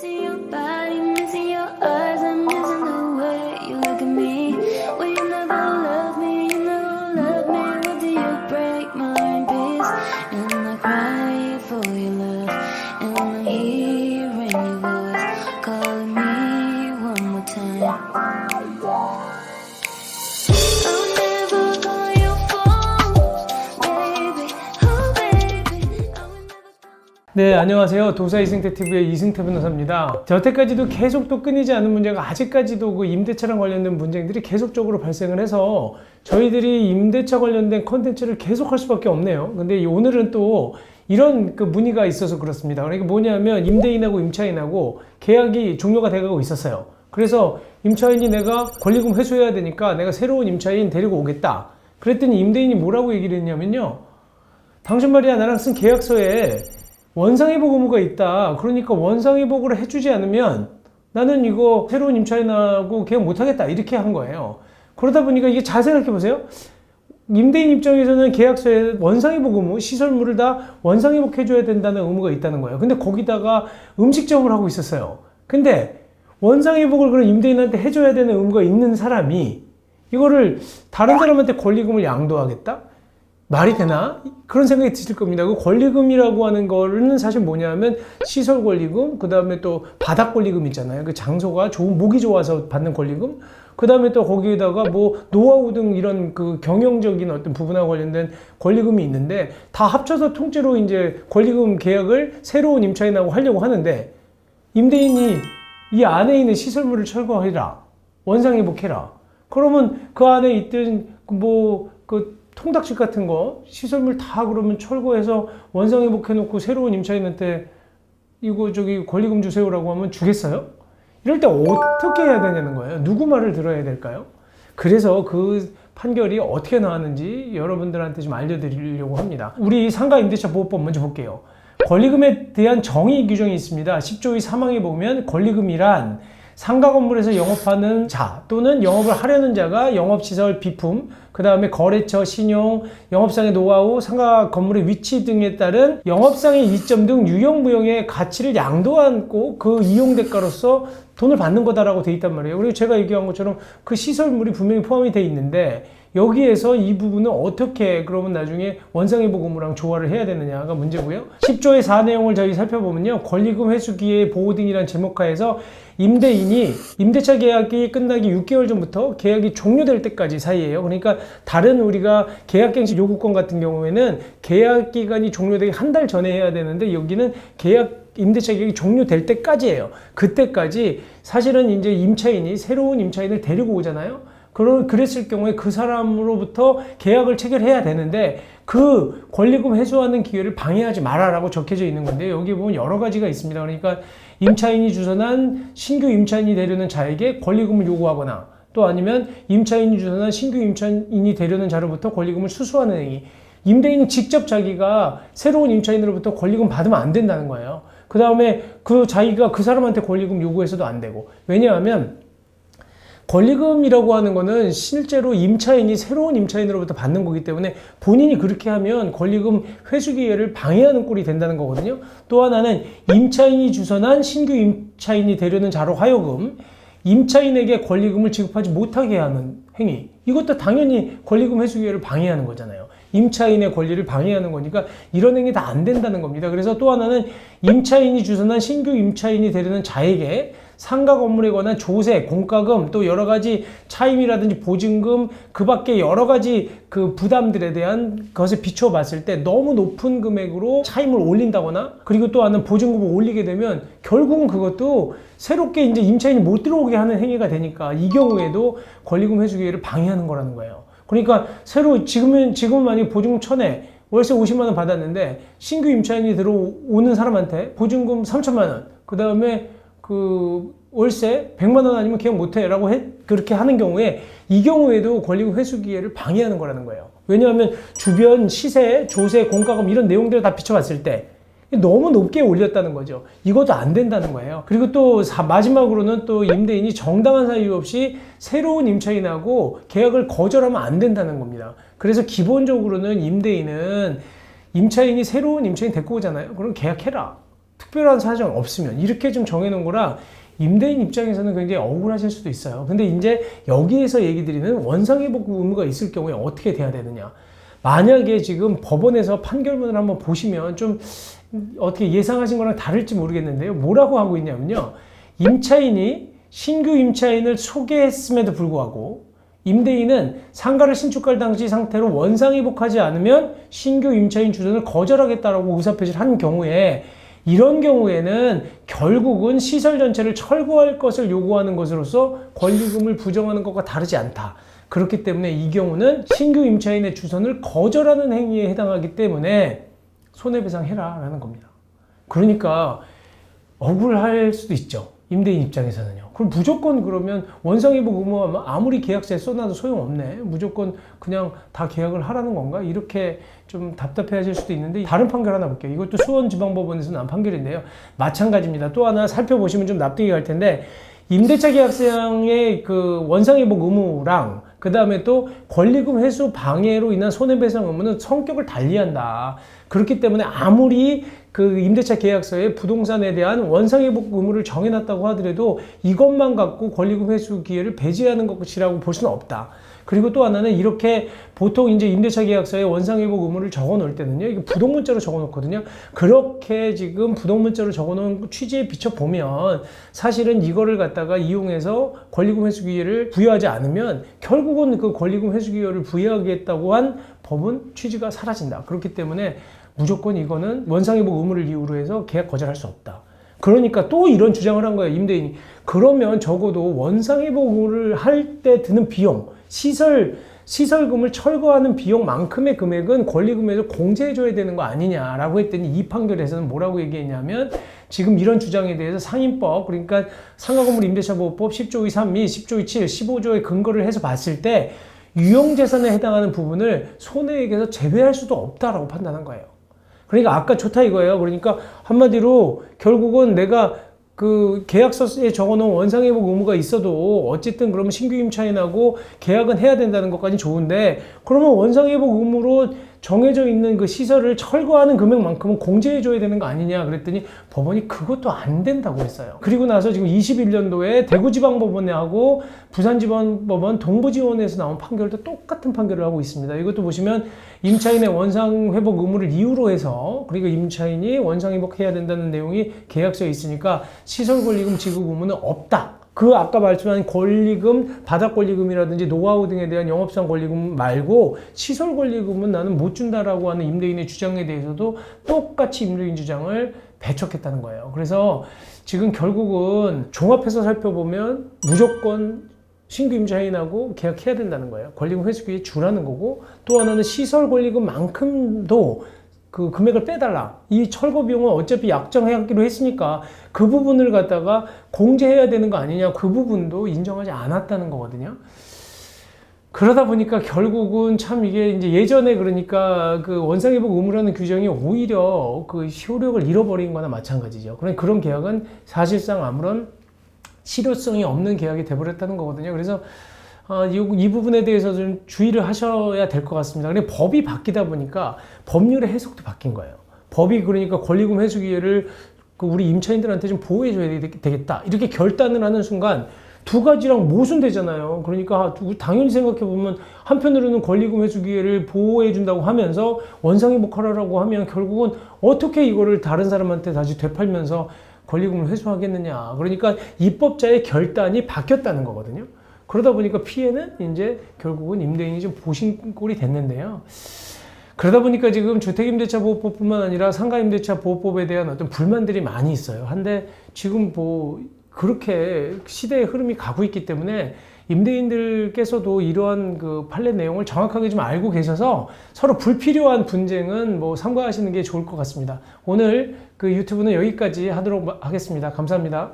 Missing your body, missing your eyes, I'm missing the way you look at me. Well, you never love me, you never love me. What do you break my heart in peace? And I cry for your love, and I'm hearing your voice calling me one more time. I'll never call your phone, baby, oh baby. I will never call. 네, 안녕하세요. 도사 이승태 TV의 이승태 변호사입니다. 여태까지도 계속 또 끊이지 않는 문제가 아직까지도 그 임대차랑 관련된 문제들이 계속적으로 발생을 해서 저희들이 임대차 관련된 컨텐츠를 계속 할 수밖에 없네요. 근데 오늘은 또 이런 그 문의가 있어서 그렇습니다. 그러니까 뭐냐면 임대인하고 임차인하고 계약이 종료가 돼가고 있었어요. 그래서 임차인이 내가 권리금 회수해야 되니까 내가 새로운 임차인 데리고 오겠다. 그랬더니 임대인이 뭐라고 얘기를 했냐면요. 당신 말이야, 나랑 쓴 계약서에 원상회복 의무가 있다. 그러니까 원상회복을 해주지 않으면 나는 이거 새로운 임차인하고 계약 못하겠다. 이렇게 한 거예요. 그러다 보니까 이게 잘 생각해 보세요. 임대인 입장에서는 계약서에 원상회복 의무, 시설물을 다 원상회복 해줘야 된다는 의무가 있다는 거예요. 근데 거기다가 음식점을 하고 있었어요. 근데 원상회복을 그런 임대인한테 해줘야 되는 의무가 있는 사람이 이거를 다른 사람한테 권리금을 양도하겠다? 말이 되나? 그런 생각이 드실 겁니다. 그 권리금이라고 하는 거는 사실 뭐냐면 시설 권리금, 그 다음에 또 바닥 권리금 있잖아요. 그 장소가 좋은, 목이 좋아서 받는 권리금, 그 다음에 또 거기에다가 뭐 노하우 등 이런 그 경영적인 어떤 부분하고 관련된 권리금이 있는데 다 합쳐서 통째로 이제 권리금 계약을 새로운 임차인하고 하려고 하는데 임대인이 이 안에 있는 시설물을 철거해라, 원상회복해라. 그러면 그 안에 있던 그 통닭집 같은 거 시설물 다 그러면 철거해서 원상회복해 놓고 새로운 임차인한테 이거 저기 권리금 주세요라고 하면 주겠어요? 이럴 때 어떻게 해야 되냐는 거예요. 누구 말을 들어야 될까요? 그래서 그 판결이 어떻게 나왔는지 여러분들한테 좀 알려드리려고 합니다. 우리 상가임대차보호법 먼저 볼게요. 권리금에 대한 정의 규정이 있습니다. 10조의 3항에 보면 권리금이란 상가 건물에서 영업하는 자 또는 영업을 하려는 자가 영업시설 비품, 그 다음에 거래처, 신용, 영업상의 노하우, 상가 건물의 위치 등에 따른 영업상의 이점 등 유형무형의 가치를 양도하고 그 이용 대가로서 돈을 받는 거다라고 돼 있단 말이에요. 그리고 제가 얘기한 것처럼 그 시설물이 분명히 포함이 돼 있는데 여기에서 이 부분은 어떻게 그러면 나중에 원상회복 의무랑 조화를 해야 되느냐가 문제고요. 10조의 4 내용을 저희 살펴보면요. 권리금 회수 기회 보호 등이란 제목하에서 임대인이 임대차 계약이 끝나기 6개월 전부터 계약이 종료될 때까지 사이에요. 그러니까 다른 우리가 계약갱신 요구권 같은 경우에는 계약 기간이 종료되기 한 달 전에 해야 되는데 여기는 임대차 계약이 종료될 때까지예요. 그때까지 사실은 이제 임차인이 새로운 임차인을 데리고 오잖아요. 그랬을 경우에 그 사람으로부터 계약을 체결해야 되는데 그 권리금 회수하는 기회를 방해하지 마라라고 적혀져 있는 건데 여기 보면 여러 가지가 있습니다. 그러니까 임차인이 주선한 신규 임차인이 되려는 자에게 권리금을 요구하거나 또 아니면 임차인이 주선한 신규 임차인이 되려는 자로부터 권리금을 수수하는 행위. 임대인은 직접 자기가 새로운 임차인으로부터 권리금 받으면 안 된다는 거예요. 그 다음에 자기가 그 사람한테 권리금 요구해서도 안 되고. 왜냐하면 권리금이라고 하는 거는 실제로 임차인이 새로운 임차인으로부터 받는 거기 때문에 본인이 그렇게 하면 권리금 회수 기회를 방해하는 꼴이 된다는 거거든요. 또 하나는 임차인이 주선한 신규 임차인이 되려는 자로 하여금 임차인에게 권리금을 지급하지 못하게 하는 행위. 이것도 당연히 권리금 회수 기회를 방해하는 거잖아요. 임차인의 권리를 방해하는 거니까 이런 행위 다 안 된다는 겁니다. 그래서 또 하나는 임차인이 주선한 신규 임차인이 되려는 자에게 상가 건물에 관한 조세, 공과금, 또 여러 가지 차임이라든지 보증금, 그 밖에 여러 가지 그 부담들에 대한 것을 비춰봤을 때 너무 높은 금액으로 차임을 올린다거나 그리고 또 하나는 보증금을 올리게 되면 결국은 그것도 새롭게 이제 임차인이 못 들어오게 하는 행위가 되니까 이 경우에도 권리금 회수 기회를 방해하는 거라는 거예요. 그러니까 지금은 만약에 보증금 1,000에 월세 50만 원 받았는데 신규 임차인이 들어오는 사람한테 보증금 3천만 원, 그 다음에 그 월세 100만 원 아니면 계약 못해 라고 그렇게 하는 경우에 이 경우에도 권리금 회수 기회를 방해하는 거라는 거예요. 왜냐하면 주변 시세, 조세, 공과금 이런 내용들을 다 비춰봤을 때 너무 높게 올렸다는 거죠. 이것도 안 된다는 거예요. 그리고 또 마지막으로는 또 임대인이 정당한 사유 없이 새로운 임차인하고 계약을 거절하면 안 된다는 겁니다. 그래서 기본적으로는 임대인은 임차인이 새로운 임차인 데리고 오잖아요. 그럼 계약해라. 특별한 사정 없으면 이렇게 좀 정해놓은 거라 임대인 입장에서는 굉장히 억울하실 수도 있어요. 근데 이제 여기에서 얘기 드리는 원상회복 의무가 있을 경우에 어떻게 돼야 되느냐. 만약에 지금 법원에서 판결문을 한번 보시면 좀 어떻게 예상하신 거랑 다를지 모르겠는데요. 뭐라고 하고 있냐면요. 임차인이 신규 임차인을 소개했음에도 불구하고 임대인은 상가를 신축할 당시 상태로 원상회복하지 않으면 신규 임차인 주선을 거절하겠다라고 의사표시를 한 경우에 이런 경우에는 결국은 시설 전체를 철거할 것을 요구하는 것으로서 권리금을 부정하는 것과 다르지 않다. 그렇기 때문에 이 경우는 신규 임차인의 주선을 거절하는 행위에 해당하기 때문에 손해배상해라 라는 겁니다. 그러니까 억울할 수도 있죠. 임대인 입장에서는요. 그럼 무조건 그러면 원상회복 의무가 아무리 계약서에 써놔도 소용없네. 무조건 그냥 다 계약을 하라는 건가? 이렇게 좀 답답해 하실 수도 있는데 다른 판결 하나 볼게요. 이것도 수원지방법원에서 난 판결인데요. 마찬가지입니다. 또 하나 살펴보시면 좀 납득이 갈 텐데 임대차 계약상의 그 원상회복 의무랑 그 다음에 또 권리금 회수 방해로 인한 손해배상 의무는 성격을 달리한다. 그렇기 때문에 아무리 그 임대차 계약서에 부동산에 대한 원상회복 의무를 정해놨다고 하더라도 이것만 갖고 권리금 회수 기회를 배제하는 것이라고 볼 수는 없다. 그리고 또 하나는 이렇게 보통 이제 임대차 계약서에 원상회복 의무를 적어 놓을 때는요, 이게 부동문자로 적어 놓거든요. 그렇게 지금 부동문자로 적어 놓은 취지에 비춰 보면 사실은 이거를 갖다가 이용해서 권리금 회수 기회를 부여하지 않으면 결국은 그 권리금 회수 기회를 부여하겠다고 한 법은 취지가 사라진다. 그렇기 때문에 무조건 이거는 원상회복 의무를 이유로 해서 계약 거절할 수 없다. 그러니까 또 이런 주장을 한 거예요, 임대인이. 그러면 적어도 원상회복 의무를 할 때 드는 비용, 시설금을 철거하는 비용만큼의 금액은 권리금에서 공제해줘야 되는 거 아니냐라고 했더니 이 판결에서는 뭐라고 얘기했냐면 지금 이런 주장에 대해서 상임법, 그러니까 상가건물 임대차보호법 10조 2.3 및 10조 2.7, 15조에 근거를 해서 봤을 때 유용재산에 해당하는 부분을 손해액에서 제외할 수도 없다라고 판단한 거예요. 그러니까 아까 좋다 이거예요. 그러니까 한마디로 결국은 내가 그 계약서에 적어놓은 원상회복 의무가 있어도 어쨌든 그러면 신규 임차인하고 계약은 해야 된다는 것까지 좋은데 그러면 원상회복 의무로 정해져 있는 그 시설을 철거하는 금액만큼은 공제해줘야 되는 거 아니냐 그랬더니 법원이 그것도 안 된다고 했어요. 그리고 나서 지금 21년도에 대구지방법원하고 부산지방법원 동부지원에서 나온 판결도 똑같은 판결을 하고 있습니다. 이것도 보시면 임차인의 원상회복 의무를 이유로 해서 그리고 임차인이 원상회복해야 된다는 내용이 계약서에 있으니까 시설권리금 지급 의무는 없다. 그 아까 말씀한 권리금, 바닥권리금이라든지 노하우 등에 대한 영업상 권리금 말고 시설 권리금은 나는 못 준다라고 하는 임대인의 주장에 대해서도 똑같이 임대인 주장을 배척했다는 거예요. 그래서 지금 결국은 종합해서 살펴보면 무조건 신규 임차인하고 계약해야 된다는 거예요. 권리금 회수기에 주라는 거고 또 하나는 시설 권리금만큼도 그 금액을 빼달라. 이 철거 비용은 어차피 약정하기로 했으니까 그 부분을 갖다가 공제해야 되는 거 아니냐. 그 부분도 인정하지 않았다는 거거든요. 그러다 보니까 결국은 참 이게 이제 예전에 그러니까 그 원상회복 의무라는 규정이 오히려 그 효력을 잃어버린 거나 마찬가지죠. 그러니까 그런 계약은 사실상 아무런 실효성이 없는 계약이 돼버렸다는 거거든요. 그래서 이 부분에 대해서 좀 주의를 하셔야 될 것 같습니다. 근데 법이 바뀌다 보니까 법률의 해석도 바뀐 거예요. 법이 그러니까 권리금 회수 기회를 우리 임차인들한테 좀 보호해줘야 되겠다. 이렇게 결단을 하는 순간 두 가지랑 모순되잖아요. 그러니까 당연히 생각해보면 한편으로는 권리금 회수 기회를 보호해준다고 하면서 원상회복하라고 하면 결국은 어떻게 이거를 다른 사람한테 다시 되팔면서 권리금을 회수하겠느냐. 그러니까 입법자의 결단이 바뀌었다는 거거든요. 그러다 보니까 피해는 이제 결국은 임대인이 좀 보신 꼴이 됐는데요. 그러다 보니까 지금 주택임대차보호법뿐만 아니라 상가임대차보호법에 대한 어떤 불만들이 많이 있어요. 한데 지금 뭐 그렇게 시대의 흐름이 가고 있기 때문에 임대인들께서도 이러한 그 판례 내용을 정확하게 좀 알고 계셔서 서로 불필요한 분쟁은 뭐 삼가하시는 게 좋을 것 같습니다. 오늘 그 유튜브는 여기까지 하도록 하겠습니다. 감사합니다.